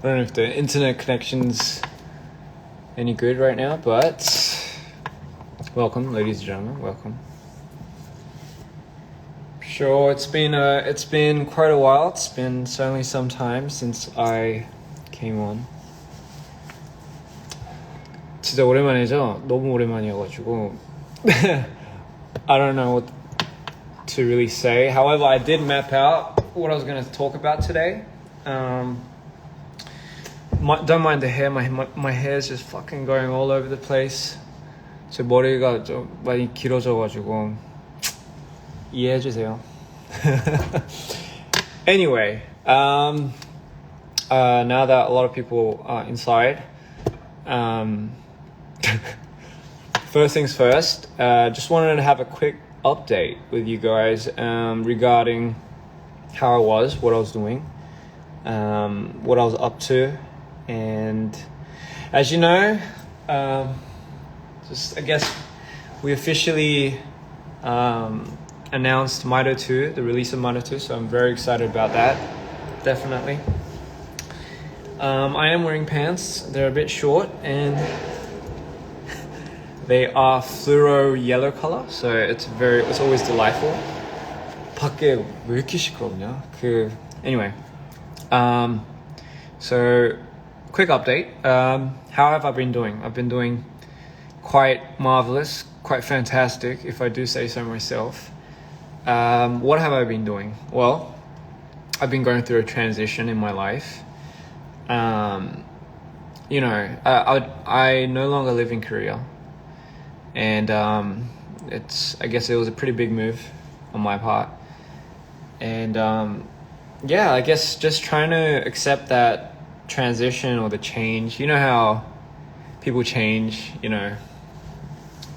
I don't know if the internet connection's any good right now, but welcome, ladies and gentlemen, welcome. Sure, it's been quite a while. It's been certainly some time since I came on. 진짜 오랜만이죠? 너무 오랜만이어가지고 I don't know what to really say. However, I did map out what I was going to talk about today. Don't mind the hair. My hair is just fucking going all over the place. 제 머리가 좀 많이 길어져가지고 이해해주세요. Anyway, now that a lot of people are inside, first things first, just wanted to have a quick update with you guys regarding how I was, what I was doing, what I was up to, and as you know, I guess we officially announced Mido 2, the release of Mido 2, so I'm very excited about that, definitely. I am wearing pants. They're a bit short and they are fluoro yellow color, so it's always delightful. 밖에 왜 이렇게 시끄럽냐? Anyway, so quick update. How have I been doing? I've been doing quite marvelous, quite fantastic, if I do say so myself. What have I been doing? Well, I've been going through a transition in my life. You know, I no longer live in Korea, and I guess it was a pretty big move on my part, and yeah, I guess just trying to accept that transition or the change. You know how people change, you know,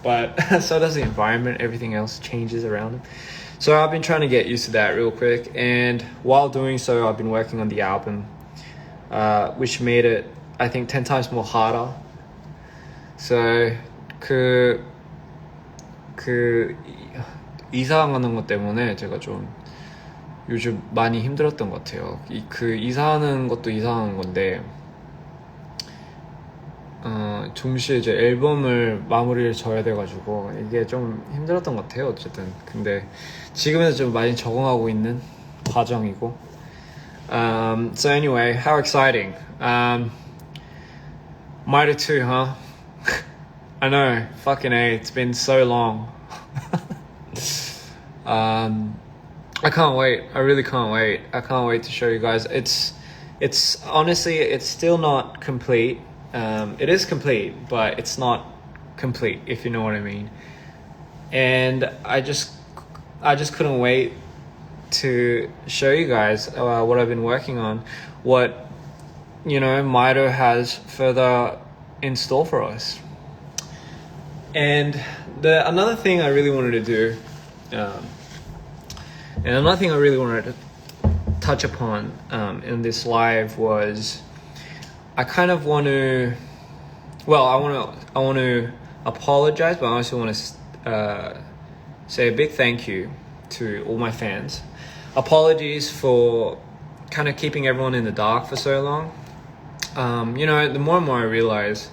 but so does the environment. Everything else changes around them. So I've been trying to get used to that real quick, and while doing so, I've been working on the album, which made it, I think, 10 times more harder. So 이사 가는 것 때문에 제가 좀 요즘 많이 힘들었던 것 같아요. 이사하는 것도 이상한 건데, 동시에 이제 앨범을 마무리를 져야 돼가지고 이게 좀 힘들었던 것 같아요. 어쨌든 근데 지금은 좀 많이 적응하고 있는 과정이고. So anyway, how exciting. Mido 2, huh? I know, fucking A, it's been so long. I can't wait. I really can't wait. I can't wait to show you guys. It's honestly, it's still not complete. It is complete, but it's not complete, if you know what I mean. And I just couldn't wait to show you guys what I've been working on, what, you know, Mido has further in store for us. And another thing I really wanted to do, and another thing I really wanted to touch upon in this live was, I kind of want to, well, I want to apologize, but I also want to say a big thank you to all my fans. Apologies for kind of keeping everyone in the dark for so long. You know, the more and more I realize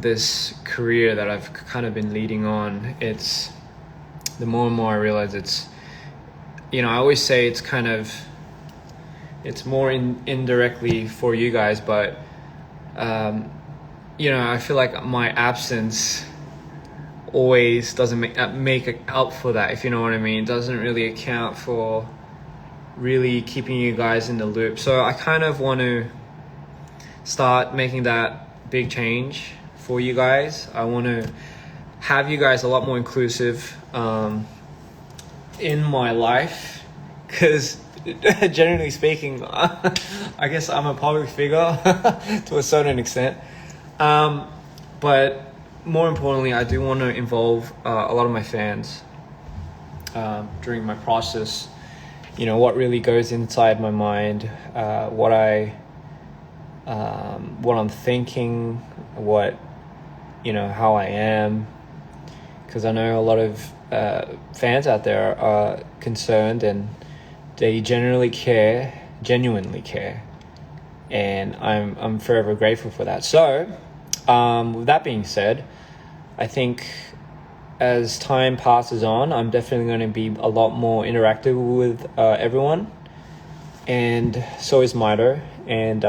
this career that I've kind of been leading on, the more and more I realize it's, you know, I always say it's more indirectly for you guys, but you know, I feel like my absence always doesn't make up for that, if you know what I mean. It doesn't really account for really keeping you guys in the loop. So I kind of want to start making that big change for you guys. I want to have you guys a lot more inclusive in my life, because generally speaking, I guess I'm a public figure to a certain extent, but more importantly, I do want to involve a lot of my fans during my process. You know, what really goes inside my mind, what I'm thinking, what, you know, how I am, because I know a lot of fans out there are concerned, and they genuinely care, and I'm forever grateful for that. So, with that being said, I think as time passes on, I'm definitely going to be a lot more interactive with everyone, and so is Mito. And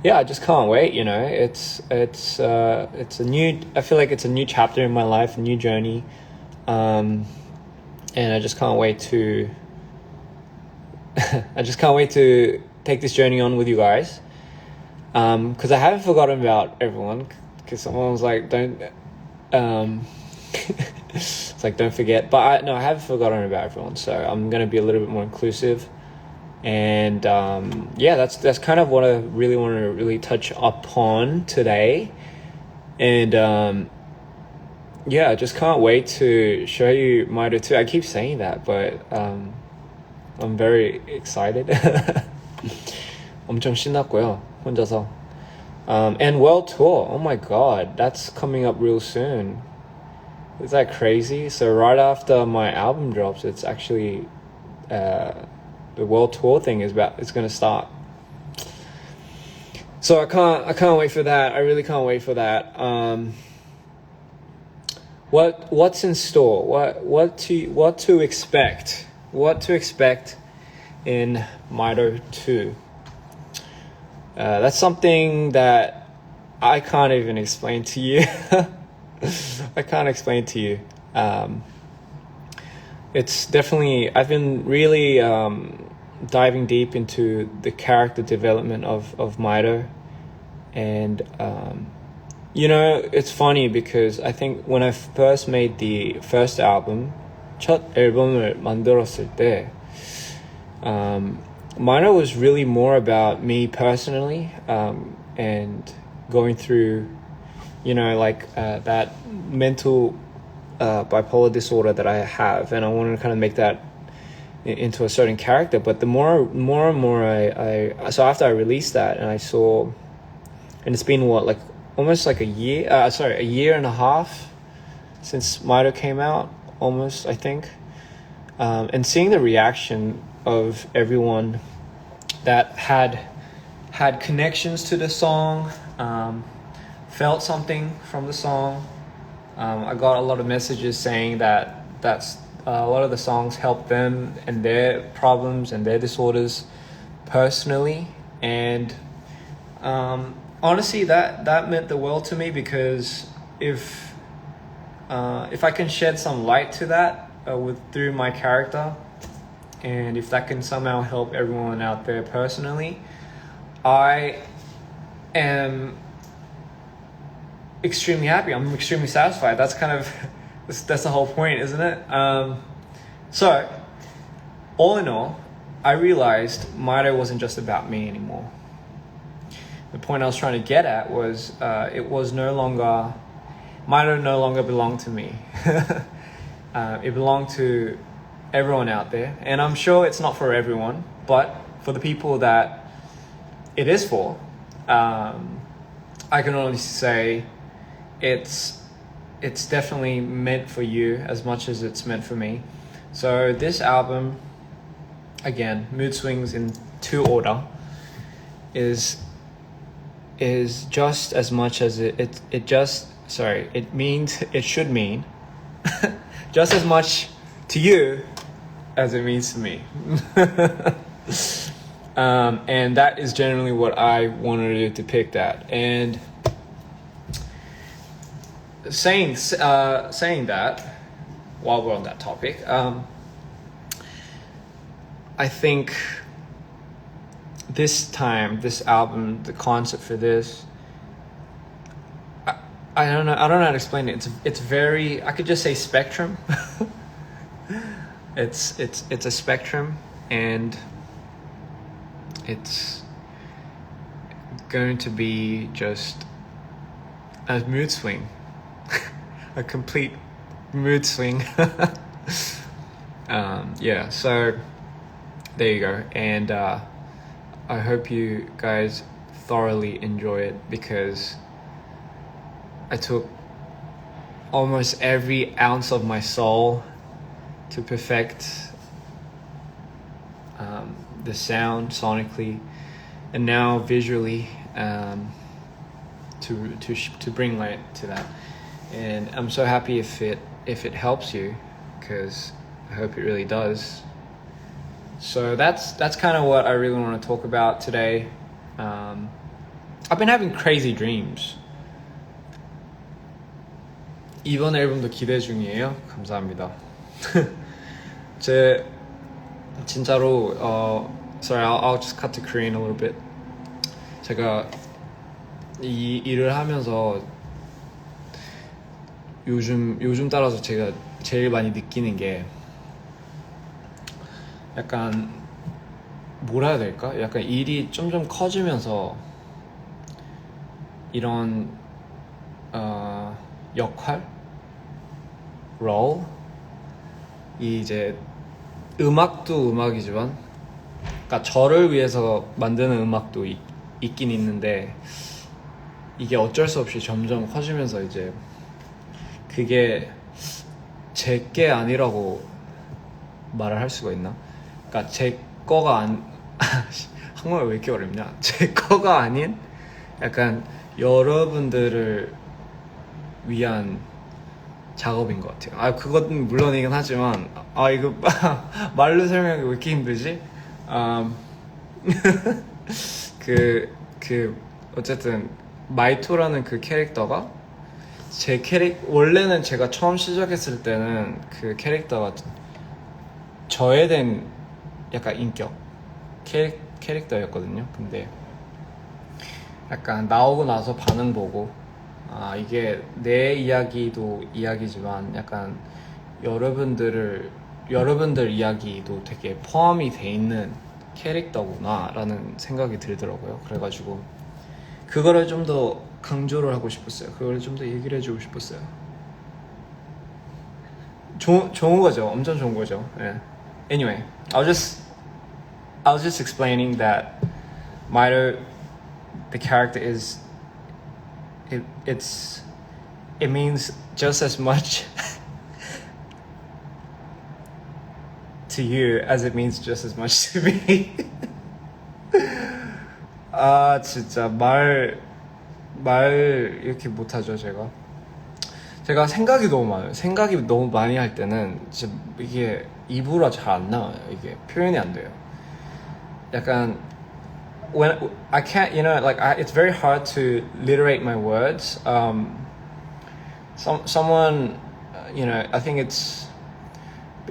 yeah, I just can't wait. You know, it's a new. I feel like it's a new chapter in my life, a new journey, and I just can't wait to. I just can't wait to take this journey on with you guys, because I haven't forgotten about everyone. Because someone was like, "Don't," it's like, "Don't forget." But I haven't forgotten about everyone. So I'm gonna be a little bit more inclusive. And yeah, that's kind of what I really want to really touch upon today. And yeah, I just can't wait to show you Mito too. I keep saying that, but I'm very excited. 엄청 신났고요, 혼자서. And world tour. Oh my god, that's coming up real soon. Is that crazy? So right after my album drops, it's actually the world tour thing it's going to start. So I can't wait for that. I really can't wait for that. What's in store? What to expect? What to expect in Mito 2? That's something that I can't even explain to you. I can't explain to you. It's definitely, I've been really diving deep into the character development of Mito. And, you know, it's funny because I think when I first made the first album, 첫 앨범을 만들었을 때, Mito was really more about me personally, and going through, you know, like that mental bipolar disorder that I have, and I wanted to kind of make that into a certain character. But the more and more I so after I released that, and I saw, and it's been what, like almost like a year and a half since Mito came out, almost, I think, and seeing the reaction of everyone that had connections to the song, felt something from the song. I got a lot of messages saying that a lot of the songs helped them and their problems and their disorders personally. And honestly, that meant the world to me, because if I can shed some light to that through my character, and if that can somehow help everyone out there personally, I am extremely happy. I'm extremely satisfied. That's kind of that's the whole point, isn't it? So all in all, I realized Mito wasn't just about me anymore. The point I was trying to get at was it was Mito no longer belonged to me. It belonged to everyone out there, and I'm sure it's not for everyone, but for the people that it is for, I can only say it's definitely meant for you as much as it's meant for me. So this album, again, Mood Swings in 2 order, is just as much as it should mean just as much to you as it means to me. And that is generally what I wanted to depict that. And saying that, while we're on that topic, I think this album, the concept for this, I don't know how to explain it. It's very, I could just say spectrum. It's a spectrum, and it's going to be just a mood swing. A complete mood swing. Yeah, so there you go. And I hope you guys thoroughly enjoy it, because I took almost every ounce of my soul to perfect the sound sonically, and now visually to bring light to that. And I'm so happy if it helps you, because I hope it really does. So that's kind of what I really want to talk about today. I've been having crazy dreams. 이번 앨범도 기대 중이에요. 감사합니다. 제 진짜로 sorry, I'll just cut to Korean a little bit. 제가 이 일을 하면서 요즘 따라서 제가 제일 많이 느끼는 게 약간 뭐라 해야 될까? 약간 일이 점점 커지면서 이런 역할? 롤? 이 이제 음악도 음악이지만 그러니까 저를 위해서 만드는 음악도 있긴 있는데 이게 어쩔 수 없이 점점 커지면서 이제 그게 제게 아니라고 말을 할 수가 있나? 그러니까 제 거가 한국말 왜 이렇게 어렵냐? 제 거가 아닌 약간 여러분들을 위한 작업인 것 같아요. 그건 물론이긴 하지만 이거 말로 설명하기 왜 이렇게 힘들지? 어쨌든 마이토라는 그 캐릭터가 원래는 제가 처음 시작했을 때는 그 캐릭터가 저에 대한 약간 인격 캐릭터였거든요. 근데 약간 나오고 나서 반응 보고 이게 내 이야기도 이야기지만 약간 여러분들 이야기도 되게 포함이 돼 있는 캐릭터구나 라는 생각이 들더라고요. 그래가지고 그거를 좀 더 강조를 하고 싶었어요. 그걸 좀 더 얘기를 해주고 싶었어요. 좋은 거죠. 엄청 좋은 거죠. 예. Anyway, I was just explaining that Maito, the character is it means just as much to you as it means just as much to me. 진짜 말 이렇게 못하죠. 제가 생각이 너무 많아요. 생각이 너무 많이 할 때는 진짜 이게 입으로 잘 안 나와요. 이게 표현이 안 돼요. 약간 when I can't, it's very hard to literate my words. Someone, I think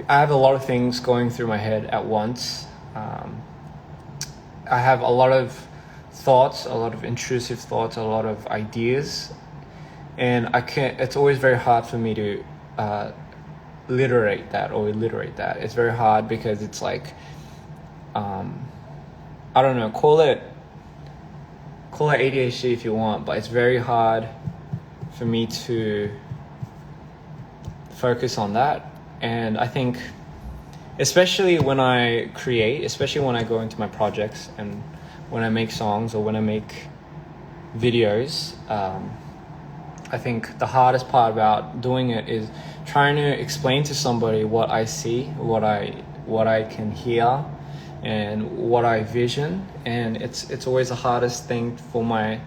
I have a lot of things going through my head at once. I have a lot of thoughts, a lot of intrusive thoughts, a lot of ideas, and it's always very hard for me to alliterate that. It's very hard because it's like, I don't know, call it ADHD if you want, but it's very hard for me to focus on that. And I think especially when I create, especially when I go into my projects and when I make songs or when I make videos, I think the hardest part about doing it is trying to explain to somebody what I see, what I can hear, and what I vision. And it's always the hardest thing for my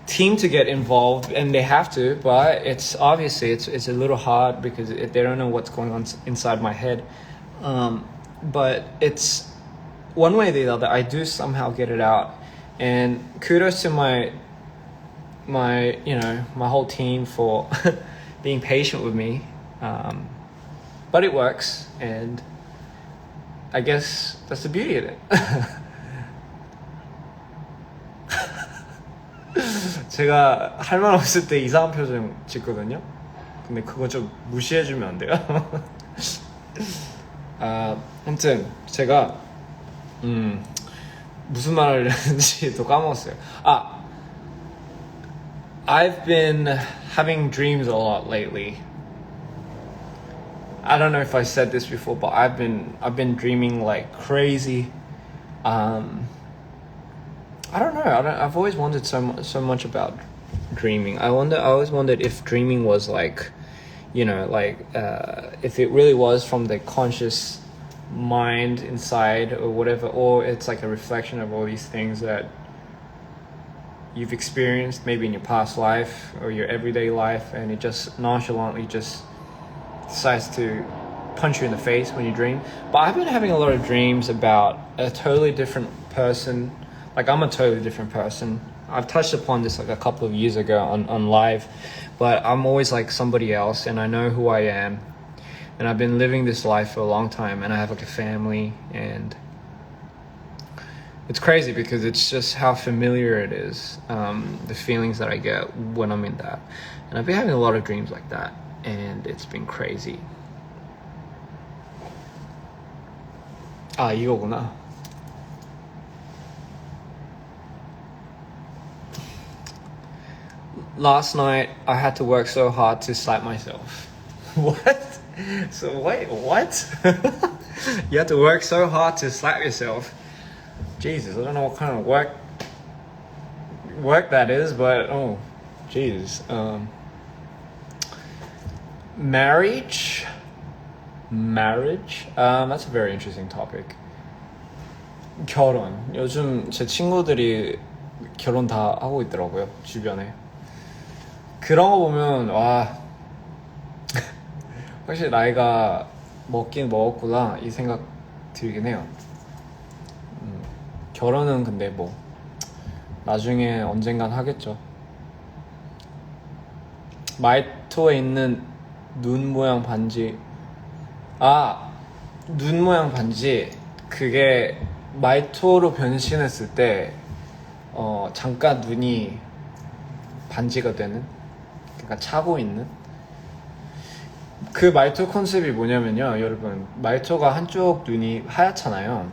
team to get involved, and they have to, but it's obviously it's a little hard because they don't know what's going on inside my head. But it's one way or the other, I do somehow get it out, and kudos to my whole team for being patient with me. But it works, and I guess that's the beauty of it. 제가 할 말 없을 때 이상한 표정 짓거든요. 근데 그거 좀 무시해주면 안 돼요? 아무튼 제가 무슨 말을 했는지 또 까먹었어요. I've been having dreams a lot lately. I don't know if I said this before, but I've been dreaming like crazy. I don't know. I've always wondered so much about dreaming. I always wondered if dreaming was like, if it really was from the conscious mind inside or whatever, or it's like a reflection of all these things that you've experienced maybe in your past life or your everyday life, and it just nonchalantly just decides to punch you in the face when you dream. But I've been having a lot of dreams about a totally different person. Like, I'm a totally different person. I've touched upon this like a couple of years ago on live, but I'm always like somebody else, and I know who I am, and I've been living this life for a long time, and I have like a family, and it's crazy because it's just how familiar it is, the feelings that I get when I'm in that. And I've been having a lot of dreams like that, and it's been crazy. 아, 이거구나. Last night, I had to work so hard to slap myself. What? So wait, what? You had to work so hard to slap yourself. Jesus, I don't know what kind of work that is, but oh, Jesus. Marriage. That's a very interesting topic. 결혼. 요즘 제 친구들이 결혼 다 하고 있더라고요, 주변에. 그런 거 보면 와, 확실히 나이가 먹긴 먹었구나 이 생각 들긴 해요. 결혼은 근데 뭐 나중에 언젠간 하겠죠. 마이토에 있는 눈 모양 반지. 눈 모양 반지, 그게 마이토로 변신했을 때 잠깐 눈이 반지가 되는, 그러니까 차고 있는 그 마이토 컨셉이 뭐냐면요, 여러분, 마이토가 한쪽 눈이 하얗잖아요.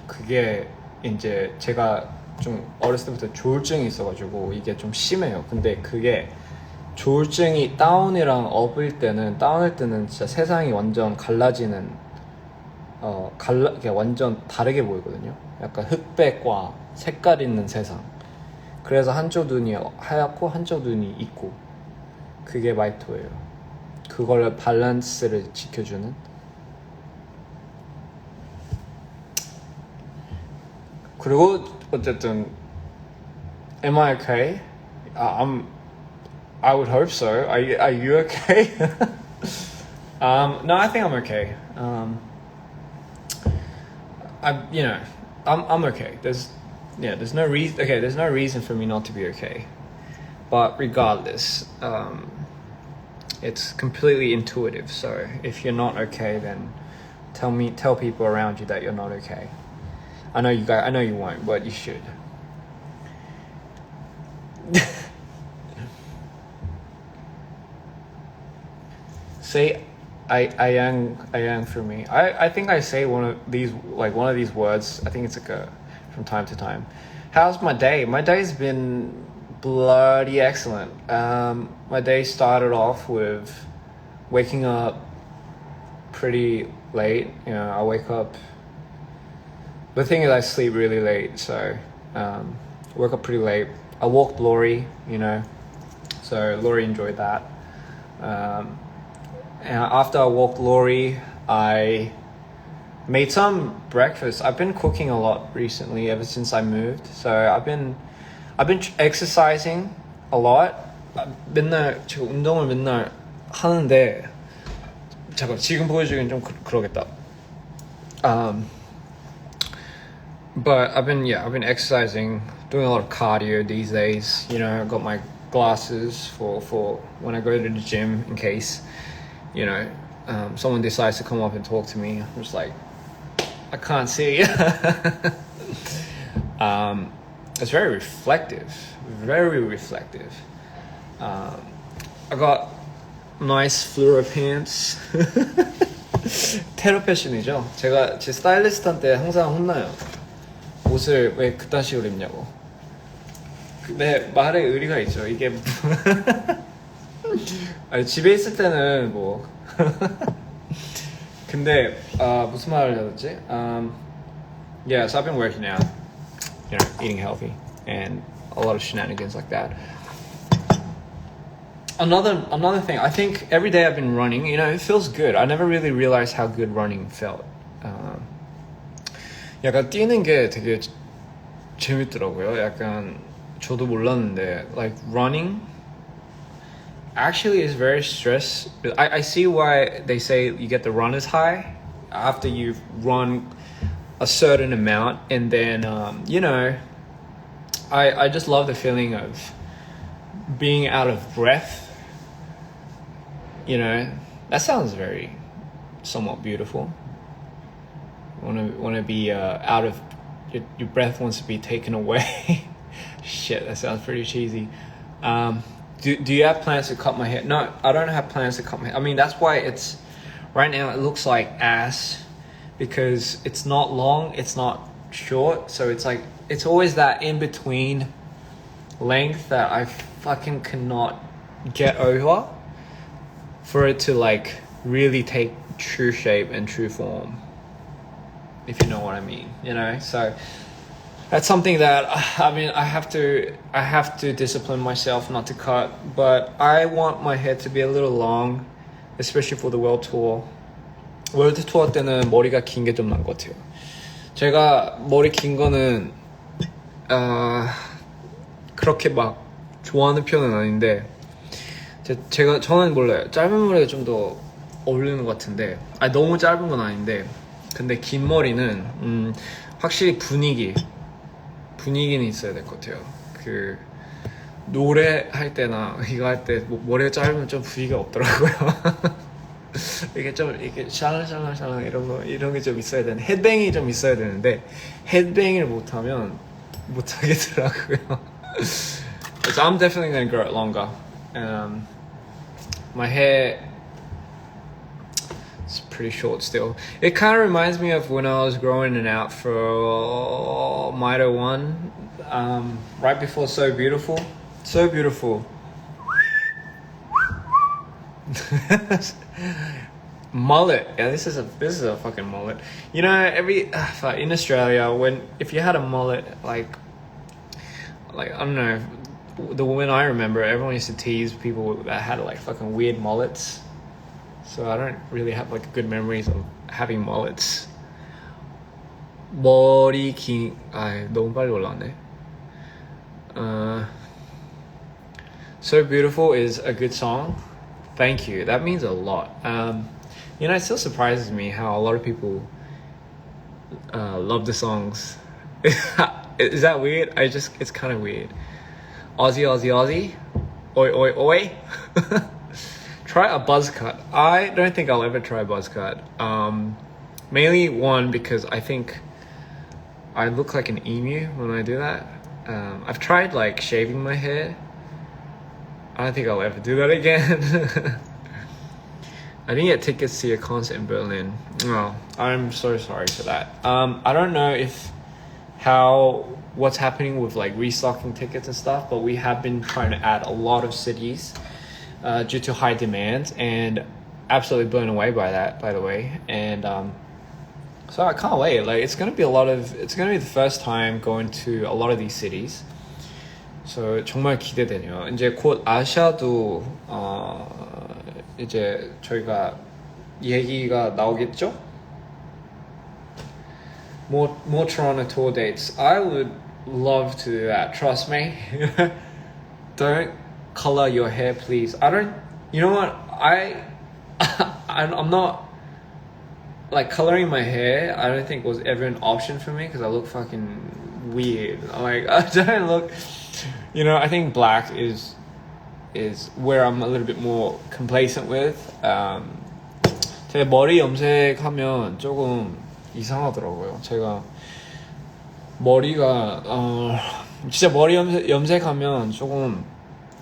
그게 이제 제가 좀 어렸을 때부터 조울증이 있어가지고 이게 좀 심해요. 근데 그게 조울증이 다운이랑 업일 때는, 다운일 때는 진짜 세상이 완전 갈라지는, 완전 다르게 보이거든요. 약간 흑백과 색깔 있는 세상. 그래서 한쪽 눈이 하얗고 한쪽 눈이 있고, 그게 마이토예요. 그걸 밸런스를 지켜주는. 그리고 어쨌든 am I okay? I would hope so. Are you okay? No, I think I'm okay. I'm okay. There's no reason. Okay, there's no reason for me not to be okay. But regardless, it's completely intuitive. So if you're not okay, then tell people around you that you're not okay. I know you won't, but you should. Say I am for me. I think I say one of these words. I think it's like from time to time. How's my day? My day's been bloody excellent. My day started off with waking up pretty late. You know, I wake up. The thing is, I sleep really late, so woke up pretty late. I walked Lori, so Lori enjoyed that. And after I walked Lori, I made some breakfast. I've been cooking a lot recently ever since I moved. So I've been exercising a lot. 맨날 제가 운동을 맨날 하는데 잠깐 지금 보여주기는 좀 그러겠다. But I've been exercising, doing a lot of cardio these days. I've got my glasses for when I go to the gym in case someone decides to come up and talk to me. I'm just like, I can't see. It's very reflective. I got nice fluoro pants. 테러 패션이죠. 제가 제 스타일리스트한테 항상 혼나요. 옷을 왜 그딴 식으로 입냐고. 내 말에 의리가 있죠. 이게 아니, 집에 있을 때는 뭐 근데 무슨 말을 해야 되지? So I've been working out, eating healthy and a lot of shenanigans like that. Another thing, I think every day I've been running, it feels good. I never really realized how good running felt 약간 뛰는 게 되게 재밌더라고요. 약간 저도 몰랐는데 like running actually is very stress. I see why they say you get the runner's high after you've run a certain amount, and then you know, I just love the feeling of being out of breath. You know, that sounds very somewhat beautiful. Want to be out of your breath wants to be taken away. Shit, that sounds pretty cheesy. Do you have plans to cut my hair? No, I don't have plans to cut my hair. I mean, that's why it's right now it looks like ass because it's not long, it's not short, so it's like it's always that in between length that I fucking cannot get over for it to like really take true shape and true form, if you know what I mean, you know. So that's something that I mean I have to discipline myself not to cut, but I want my hair to be a little long, especially for the world tour. 월드 투어 때는 머리가 긴 게 좀 나은 것 같아요. 제가 머리 긴 거는 그렇게 막 좋아하는 편은 아닌데 저는 몰라요. 짧은 머리가 좀 더 어울리는 것 같은데 아니 너무 짧은 건 아닌데 근데 긴 머리는 확실히 분위기는 있어야 될 것 같아요. 그 노래 할 때나 이거 할 때 머리가 짧으면 좀 분위기가 없더라고요. 이게 좀 이렇게 샬랑샬랑샬랑 이런 게 좀 있어야 되는 헤드뱅이 좀 있어야 되는데 헤드뱅이를 못하면 못하겠더라고요. So I'm definitely gonna grow it longer. My hair is pretty short still. It kind of reminds me of when I was growing it out for Mito 1, right before So Beautiful. So Beautiful. Mullet. Yeah, this is a fucking mullet. You know, in Australia, if you had a mullet, like I don't know, when I remember, everyone used to tease people that had like fucking weird mullets. So I don't really have like good memories of having mullets. 머리 긴, 너무 빨리 올라왔네. So Beautiful is a good song. Thank you. That means a lot. You know, it still surprises me how a lot of people love the songs. Is that weird? It's kind of weird. Aussie, Aussie, Aussie. Oi, oi, oi. Try a buzz cut. I don't think I'll ever try a buzz cut. Mainly one, because I think I look like an emu when I do that. I've tried like shaving my hair. I don't think I'll ever do that again. I didn't get tickets to your concert in Berlin. Oh, I'm so sorry for that. I don't know what's happening with like restocking tickets and stuff, but we have been trying to add a lot of cities due to high demand, and absolutely blown away by that, by the way. And so I can't wait. Like it's gonna be the first time going to a lot of these cities. So 정말 기대되네요. 이제 곧 아시아도 이제 저희가 얘기가 나오겠죠? More Toronto tour dates. I would love to do that. Trust me. Don't color your hair, please. You know what? I'm not like coloring my hair. I don't think was ever an option for me because I look fucking weird. Like I don't look. You know, I think black is where I'm a little bit more complacent with. 제 머리 염색하면 조금 이상하더라고요. 제가 머리가 진짜 머리 염색하면 조금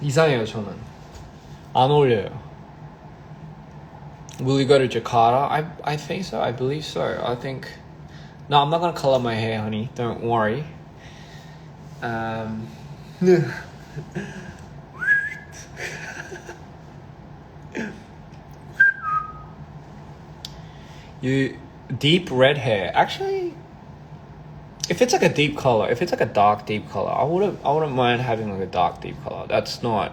이상해요. 저는 안 어울려요. Will you go to Jakarta? I think so. I believe so. No, I'm not gonna color my hair, honey. Don't worry. You deep red hair. Actually, if it's like a deep color, if it's like a dark deep color, I wouldn't mind having like a dark deep color. It's not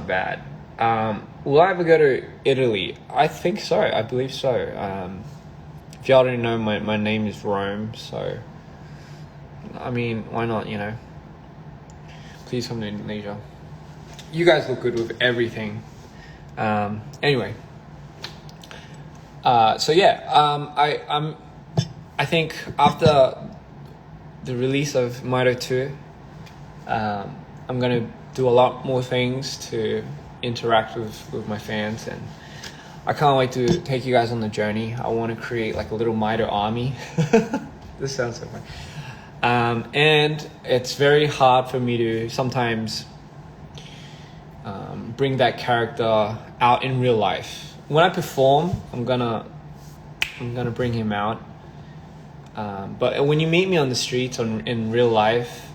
bad. Will I ever go to Italy? I think so. I believe so. If y'all didn't know, my name is Rome, so I mean, why not, you know? Please come to Indonesia. You guys look good with everything. Anyway, so yeah, I think after the release of Mido 2, I'm gonna do a lot more things to interact with my fans, and I can't wait to take you guys on the journey. I want to create like a little Mido army. This sounds so funny. And it's very hard for me to sometimes bring that character out in real life. When I perform, I'm gonna bring him out. But when you meet me on the streets or in real life,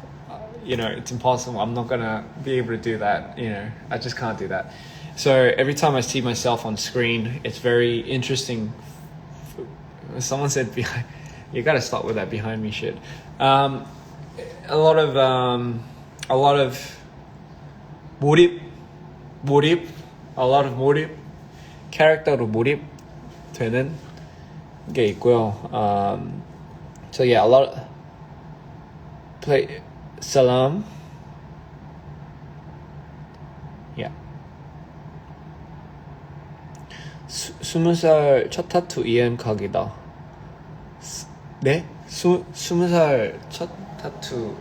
you know, it's impossible. I'm not gonna be able to do that. You know, I just can't do that. So every time I see myself on screen, it's very interesting. Someone said, "You gotta stop with that behind me shit." A lot of 몰입, 캐릭터로 몰입되는 게 있고요. So yeah, a lot of play salam. Yeah. 20살 첫 타투 이엔 각이다. 네? 20살 첫 타투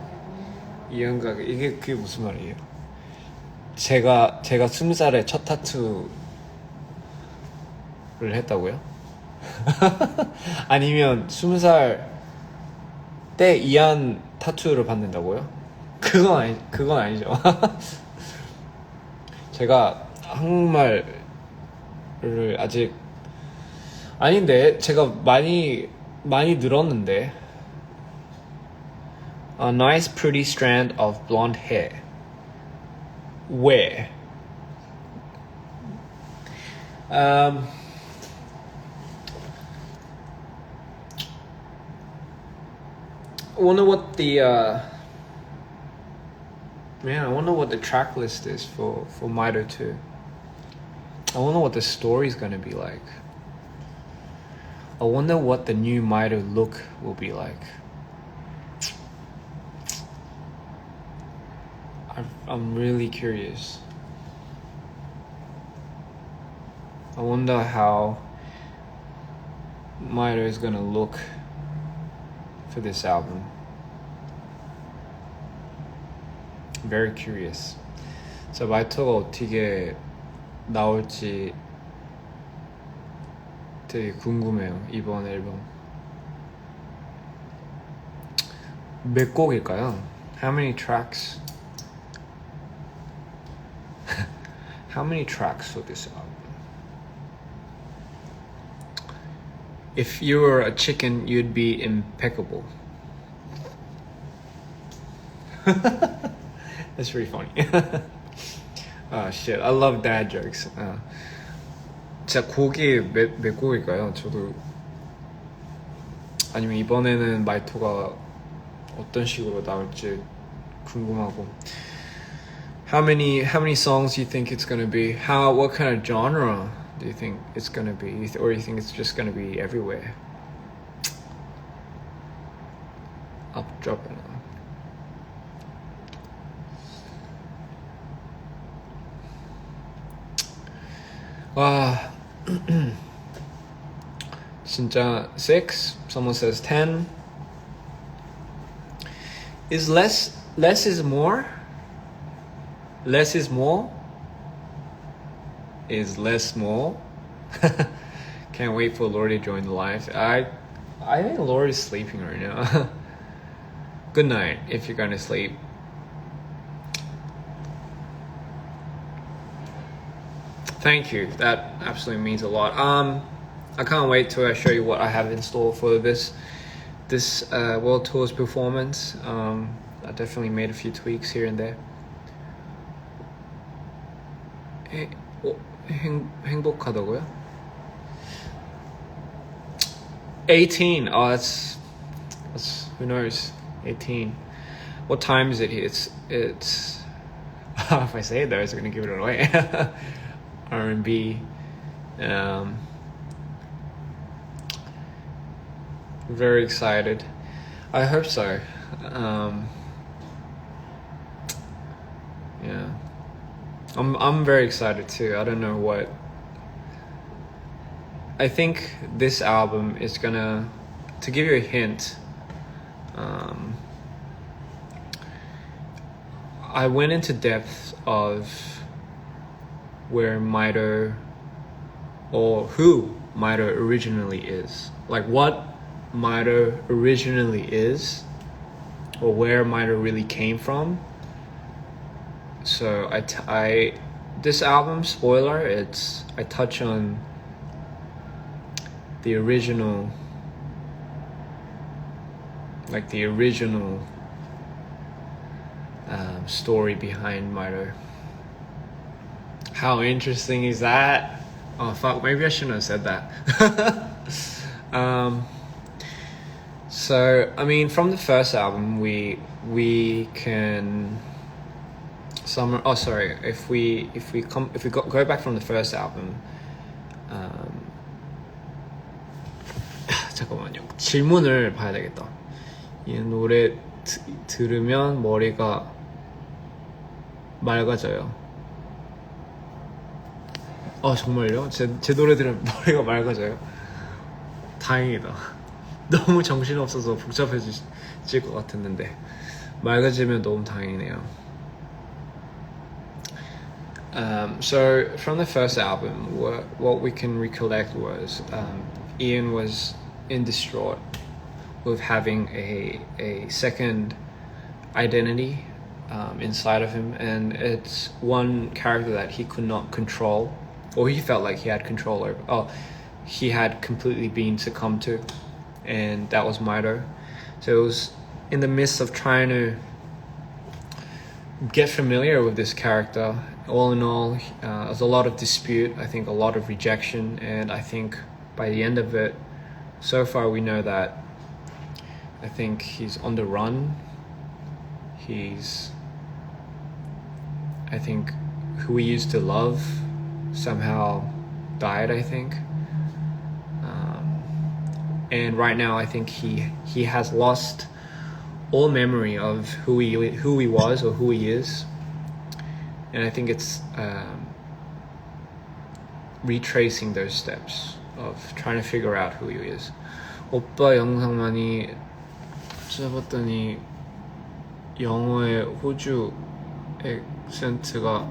이엔 각, 그게 무슨 말이에요? 제가 20살에 첫 타투를 했다고요? 아니면 20살 때 이한 타투를 받는다고요? 그건 아니죠. 제가 한국말을 아직 아닌데 제가 많이 늘었는데. A nice pretty strand of blonde hair. Where? I wonder what the I wonder what the track list is for Mido 2. I wonder what the story's gonna be like. I wonder what the new Mido look will be like. I'm really curious. I wonder how Mido is gonna look for this album. I'm very curious. So 마이터가 어떻게 나올지 되게 궁금해요. 이번 앨범 몇 곡일까요? How many tracks? How many tracks for this album? If you were a chicken, you'd be impeccable. That's pretty funny. Oh shit, I love dad jokes. 진짜 곡이 몇 곡일까요? 저도 아니면 이번에는 마이토가 어떤 식으로 나올지 궁금하고. How many songs do you think it's gonna be? What kind of genre do you think it's gonna be? Or you think it's just gonna be everywhere? I'll drop it now. 와, 진짜 6? Someone says 10. Is less is more? Less is more? Is less more? Can't wait for Lori to join the live. I think Lori's sleeping right now. Good night if you're gonna sleep. Thank you. That absolutely means a lot. I can't wait to show you what I have in store for this World Tour's performance. I definitely made a few tweaks here and there. 행복하다고요? 18. Oh, that's who knows? 18. What time is it here? It's if I say it though, it's gonna give it away. R&B. Very excited. I hope so. Yeah. I'm very excited too. I don't know what. I think this album is gonna, to give you a hint, I went into depth of where Mito, or who Mito originally is. Like what Mito originally is, or where Mito really came from. So this album, spoiler, I touch on the original, story behind Mito. How interesting is that? Oh fuck, maybe I shouldn't have said that. So I mean, from the first album, we can if we go back from the first album, 잠깐만요. 질문을 봐야 되겠다. 이 노래 들으면 머리가 맑아져요. 정말요? 제 노래 들으면 머리가 맑아져요? 다행이다. 너무 정신없어서 복잡해질 것 같았는데 맑아지면 너무 다행이네요. So from the first album, what we can recollect was Ian was in distraught with having a second identity inside of him, and it's one character that he could not control, or he felt like he had control over. He had completely been succumbed to, and that was Mito. So it was in the midst of trying to get familiar with this character. All in all, there's a lot of dispute, I think a lot of rejection, and I think by the end of it, so far we know that I think he's on the run. I think who he used to love somehow died, I think. And right now I think he has lost all memory of who he was or who he is. And I think it's retracing those steps of trying to figure out who he is. 오빠 영상 많이 찾아봤더니 영어의 호주 액센트가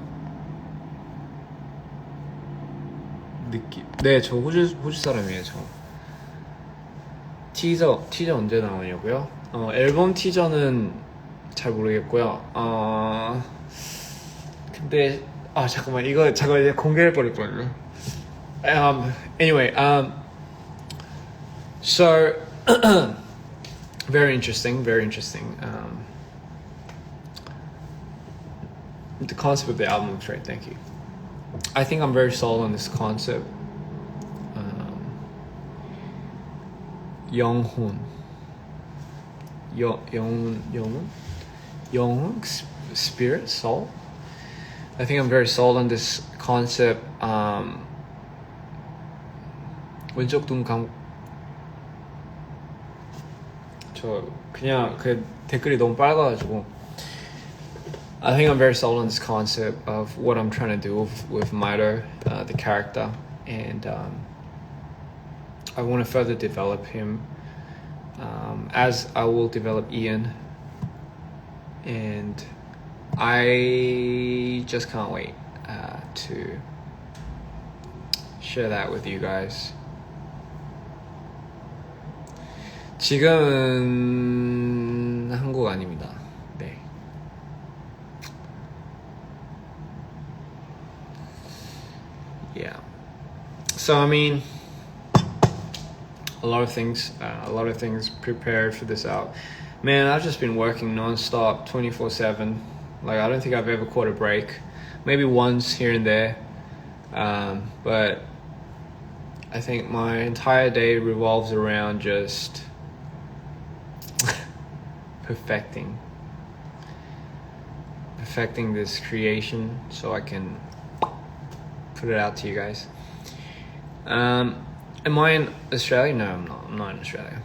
네, 저 호주 사람이에요. 저 티저 언제 나오냐고요? 앨범 티저는 잘 모르겠고요. 근데 잠깐만 이제 공개할 뻔했거든요. Anyway, so very interesting. The concept of the album looks great. Thank you. I think I'm very sold on this concept. 영혼, spirit, soul. I think I'm very sold on this concept. 왼쪽 눈 저 그냥 그 댓글이 너무 빨가가지고. I think I'm very sold on this concept of what I'm trying to do with Mito, the character, and I want to further develop him as I will develop Ian, and I just can't wait to share that with you guys. 지금은 한국 아닙니다. 네. Yeah. So I mean, a lot of things prepared for this out. Man, I've just been working non-stop 24/7. Like I don't think I've ever caught a break. Maybe once here and there. But I think my entire day revolves around just perfecting this creation so I can put it out to you guys. Am I in Australia? No, I'm not in Australia.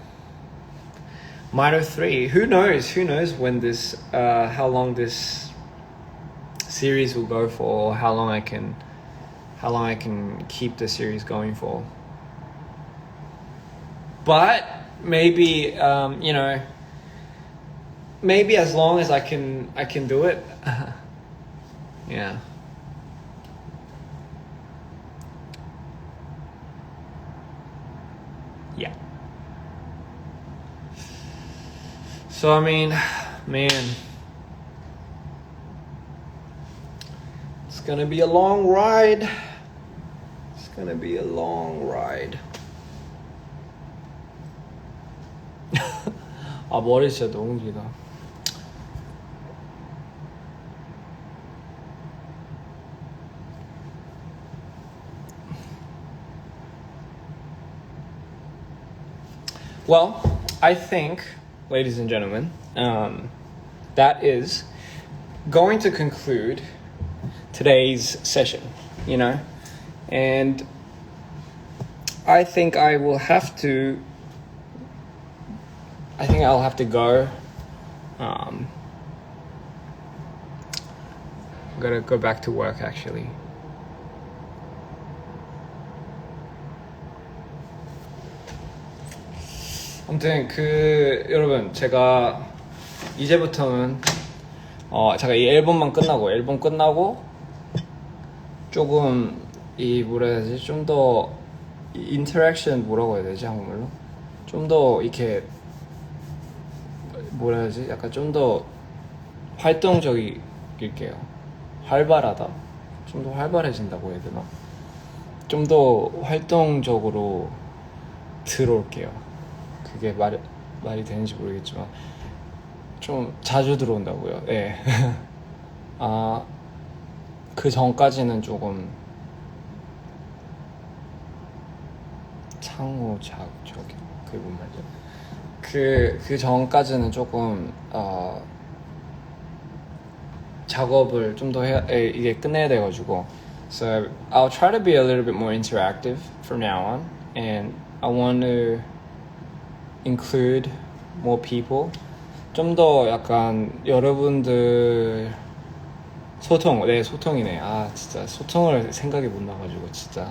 Minor 3. Who knows? Who knows when this, how long this series will go for, or how long I can keep the series going for. But maybe, maybe as long as I can do it. Yeah. Yeah. So I mean, man, it's gonna be a long ride. It's gonna be a long ride. 아, 머리 진짜 너무 길다. Well, I think, ladies and gentlemen, that is going to conclude today's session, and I think I'll have to go. I'm gonna go back to work actually. 아무튼 여러분, 제가 이제부터는 제가 이 앨범 끝나고 조금 뭐라 해야 되지? 좀 더 인터랙션 뭐라고 해야 되지 한국말로? 좀 더 이렇게 뭐라 해야 되지? 약간 좀 더 활동적일게요. 활발하다. 좀 더 활발해진다고 해야 되나? 좀 더 활동적으로 들어올게요. 그게 말이 되는지 모르겠지만 좀 자주 들어온다고요. 예. 그 전까지는 조금 저기 그게 뭔 말이죠? 그 전까지는 조금 작업을 좀 더 이게 끝내야 돼가지고, so I'll try to be a little bit more interactive from now on, and I want to include more people. 좀 더 약간 여러분들 소통이네. 진짜 소통을 생각이 못 나가지고 진짜.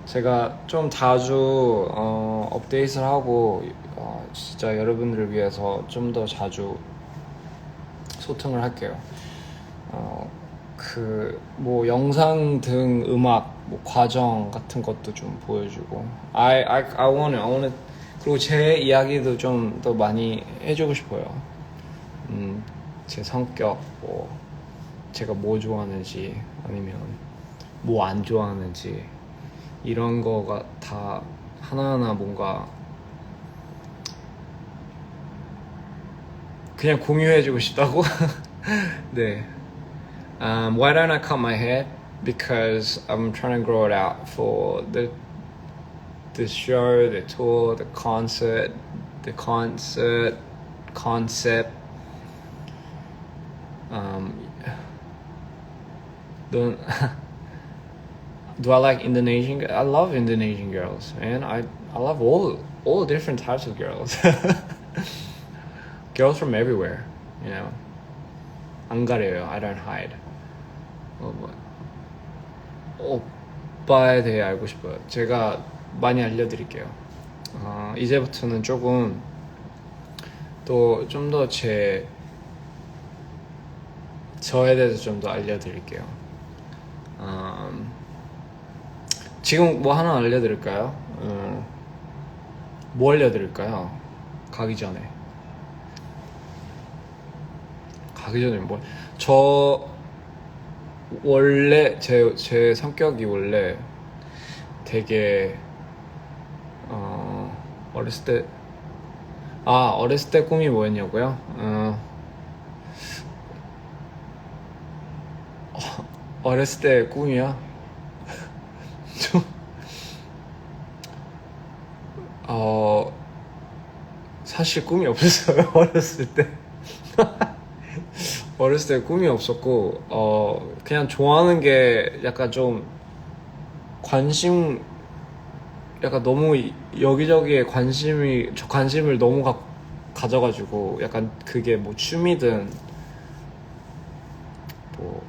제가 좀 자주 업데이트를 하고 진짜 여러분들을 위해서 좀 더 자주 소통을 할게요. 뭐 영상 등 음악 뭐 과정 같은 것도 좀 보여주고, I wanna 그리고 제 이야기도 좀 더 많이 해주고 싶어요. 제 성격, 뭐 제가 뭐 좋아하는지 아니면 뭐 안 좋아하는지 이런 거가 다 하나하나 뭔가 그냥 공유해주고 싶다고. 네. Why don't I cut my hair? Because I'm trying to grow it out for the show, the tour, the concept. Do I like Indonesian? I love Indonesian girls, man. I love all different types of girls. Girls from everywhere, 안 가려요. I don't hide. 오빠에 대해 알고 싶어요. 제가 많이 알려드릴게요. 이제부터는 조금 또 좀 더 저에 대해서 좀 더 알려드릴게요. 지금 뭐 하나 알려드릴까요? 뭐 알려드릴까요? 가기 전에 뭐, 저 원래 제 성격이 원래 되게 어렸을 때 꿈이 뭐였냐고요? 어렸을 때 꿈이요? 사실 꿈이 없었어요. 어렸을 때 꿈이 없었고, 그냥 좋아하는 게 약간 좀 관심, 약간 너무 여기저기에 관심을 너무 가져가지고 약간 그게 뭐 취미든 뭐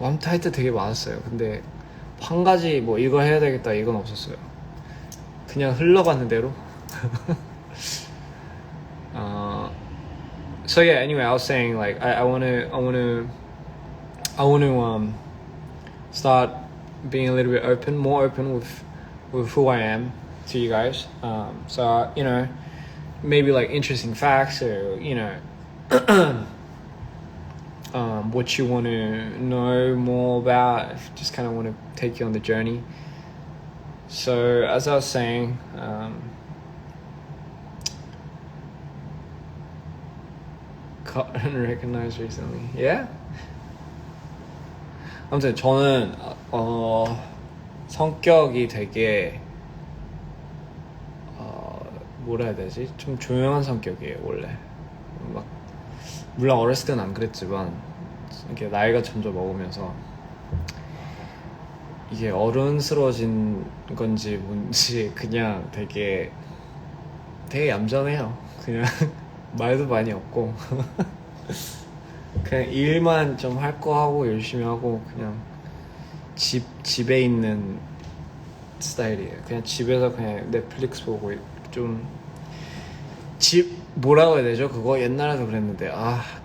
아무튼 하여튼 되게 많았어요. 근데 한 가지 뭐 이거 해야 되겠다 이건 없었어요. 그냥 흘러가는 대로. So yeah, anyway, I was saying like I wanna start being a little bit more open with who I am to you guys. So you know, maybe like interesting facts or you know, what you want to know more about. Just kind of want to take you on the journey. So as I was saying. Gotten recognized recently. Yeah? 아무튼 저는 성격이 되게 뭐라 해야 되지? 좀 조용한 성격이에요 원래. 막 물론 어렸을 때는 안 그랬지만 이렇게 나이가 점점 먹으면서 이게 어른스러워진 건지 뭔지 그냥 되게 얌전해요. 그냥 말도 많이 없고 그냥 일만 좀 할 거 하고 열심히 하고 그냥 집에 있는 스타일이에요. 그냥 집에서 그냥 넷플릭스 보고 좀 뭐라고 해야 되죠? 그거 옛날에도 그랬는데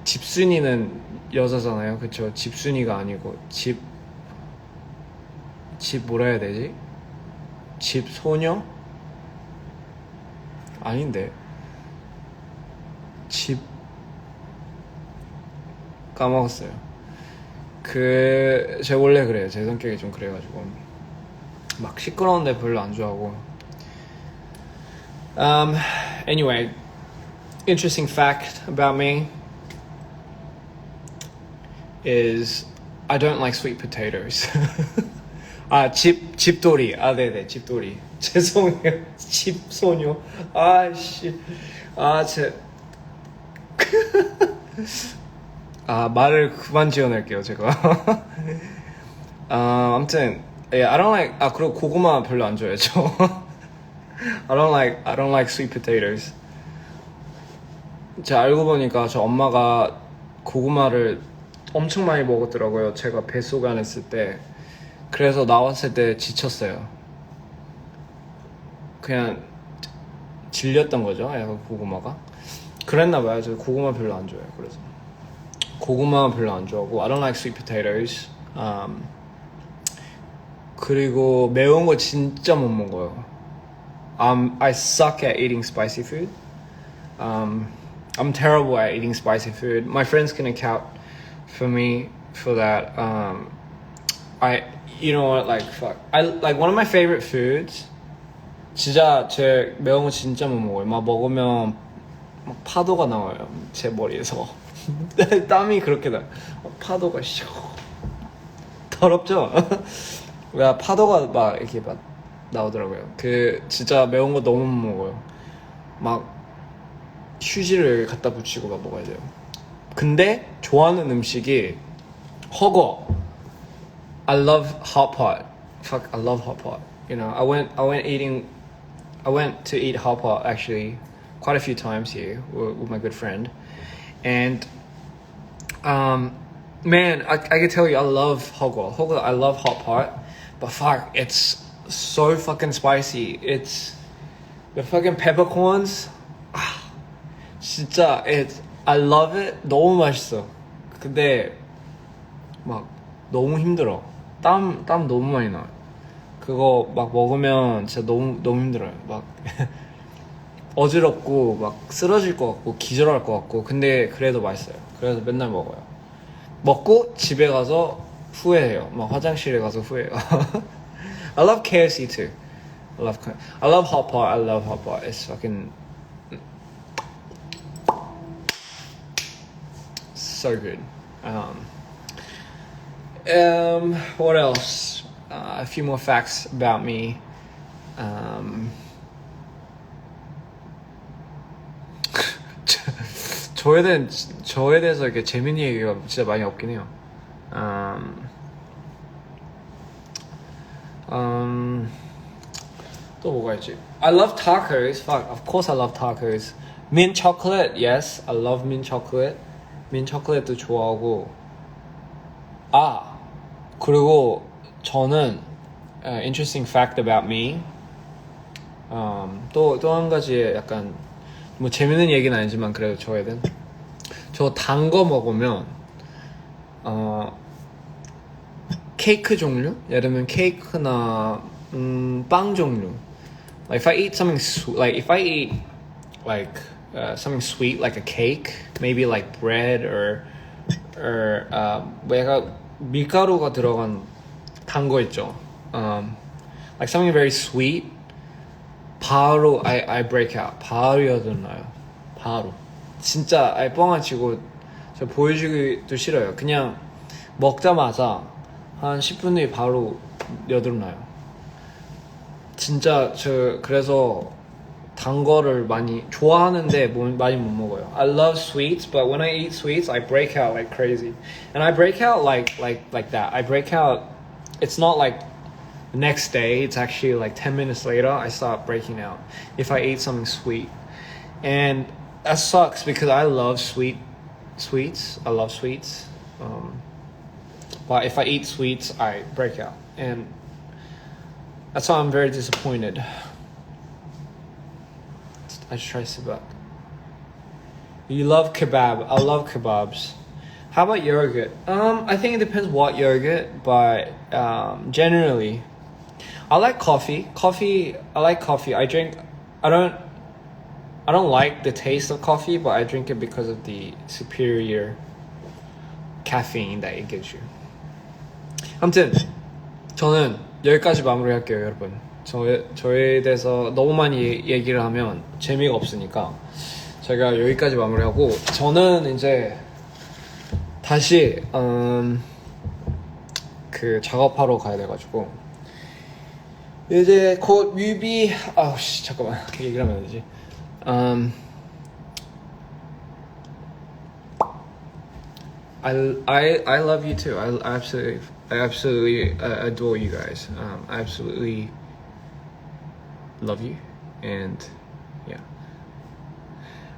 집순이는 여자잖아요. 그쵸? 집순이가 아니고 집 뭐라 해야 되지? 집소녀? 아닌데 까먹었어요. 제가 원래 그래요. 제 성격이 좀 그래가지고 막 시끄러운데 별로 안 좋아하고. Anyway, interesting fact about me is I don't like sweet potatoes. 집돌이. 네네, 집돌이. 죄송해요. 집소녀. 말을 그만 지어낼게요 제가. 아무튼 yeah, I don't like 그리고 고구마 별로 안 좋아해요 저. I don't like sweet potatoes. 제가 알고 보니까 저 엄마가 고구마를 엄청 많이 먹었더라고요. 제가 뱃속에 있을 때. 그래서 나왔을 때 지쳤어요. 그냥 질렸던 거죠 약간 고구마가. 그랬나봐요. 저 고구마 별로 안 좋아해요. 그래서 고구마 별로 안 좋아하고 I don't like sweet potatoes. 그리고 매운 거 진짜 못 먹어요. I suck at eating spicy food. I'm terrible at eating spicy food. My friends can account for me for that. You know what, like fuck. Like one of my favorite foods. 진짜 제 매운 거 진짜 못 먹어요. 막 먹으면 막 파도가 나와요 제 머리에서. 땀이 그렇게 나. 파도가 더럽죠? 왜 파도가 막 이렇게 막 나오더라고요. 진짜 매운 거 너무 못 먹어요. 막 휴지를 갖다 붙이고 막 먹어야 돼요. 근데 좋아하는 음식이 허거. I love hot pot. Fuck, I love hot pot. You know, I went to eat hot pot actually quite a few times here with my good friend. And man, I can tell you I love Hogo. I love hot pot. But fuck, it's so fucking spicy. It's the fucking peppercorns. 진짜 I love it. 너무 맛있어. 근데 막 너무 힘들어. 땀 너무 많이 나. 그거 막 먹으면 진짜 너무 힘들어요. 막 어지럽고 막 쓰러질 것 같고 기절할 것 같고. 근데 그래도 맛있어요. 그래서 맨날 먹어요. 먹고 집에 가서 후회해요. 막 화장실에 가서 후회해요. I love KFC too. I love hot pot. I love hot pot. It's fucking so good. What else? A few more facts about me. 저에 대해서 이렇게 재밌는 얘기가 진짜 많이 없긴 해요. 또 뭐가 있지? I love tacos. Fuck, of course I love tacos. Mint chocolate, yes, I love mint chocolate. mint chocolate도 좋아하고. 아, 그리고 저는 interesting fact about me. 또 한 가지 약간 뭐 재밌는 얘기는 아니지만 그래도 저에겐 저 단 거 먹으면 케이크 종류? 예를 들면 케이크나 빵 종류. Like if I eat something sweet, like if I eat like something sweet like a cake, maybe like bread or 뭐 약간 밀가루가 들어간 단 거 있죠. Like something very sweet. 바로 I break out. 바로 여드나요. 바로. 진짜 뻥안 치고 저 보여주기도 싫어요. 그냥 먹자마자 한 10분 뒤에 바로 여드나요. 진짜 저 그래서 단 거를 많이 좋아하는데 많이 못 먹어요. I love sweets, but when I eat sweets, I break out like crazy. And I break out like that. I break out. It's not like the next day. It's actually like 10 minutes later. I start breaking out if I eat something sweet, and that sucks because I love sweets. I love sweets. But if I eat sweets, I break out, and that's why I'm very disappointed. I just try to sit back. You love kebab. I love kebabs. How about yogurt? I think it depends what yogurt, but generally, I like coffee. I like coffee. I don't like the taste of coffee, but I drink it because of the superior caffeine that it gives you. 아무튼 저는 여기까지 마무리할게요, 여러분. 저에 대해서 너무 많이 얘기를 하면 재미가 없으니까 제가 여기까지 마무리하고 저는 이제 다시 그 작업하러 가야 돼가지고 이제 곧 뮤비 잠깐만 얘기를 하면 안 되지. I love you too. I absolutely adore you guys. I absolutely love you, and yeah.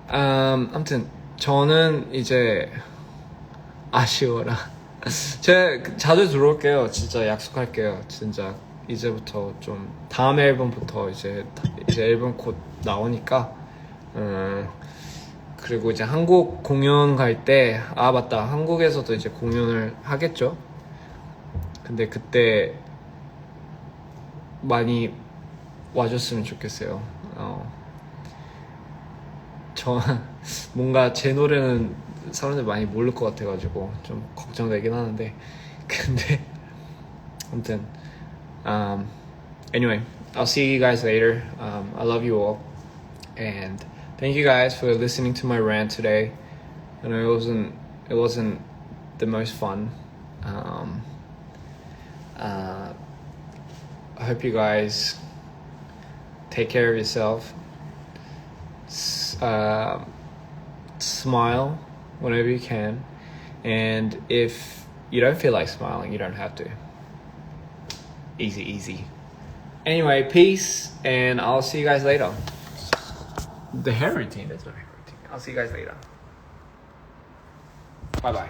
아무튼 저는 이제 아쉬워라. 제가 자주 들어올게요. 진짜 약속할게요. 진짜 이제부터 좀 다음 앨범부터 이제 앨범 곧 나오니까 그리고 이제 한국 공연 갈 때 맞다, 한국에서도 이제 공연을 하겠죠. 근데 그때 많이 와줬으면 좋겠어요. 저 뭔가 제 노래는 사람들 많이 모를 것 같아가지고 좀 걱정되긴 하는데 근데 아무튼 anyway, I'll see you guys later. I love you all, and thank you guys for listening to my rant today. I know it wasn't the most fun. I hope you guys take care of yourself. Smile whenever you can, and if you don't feel like smiling, you don't have to. Easy. Anyway, peace, and I'll see you guys later. The hair routine, that's my hair routine. I'll see you guys later. Bye bye.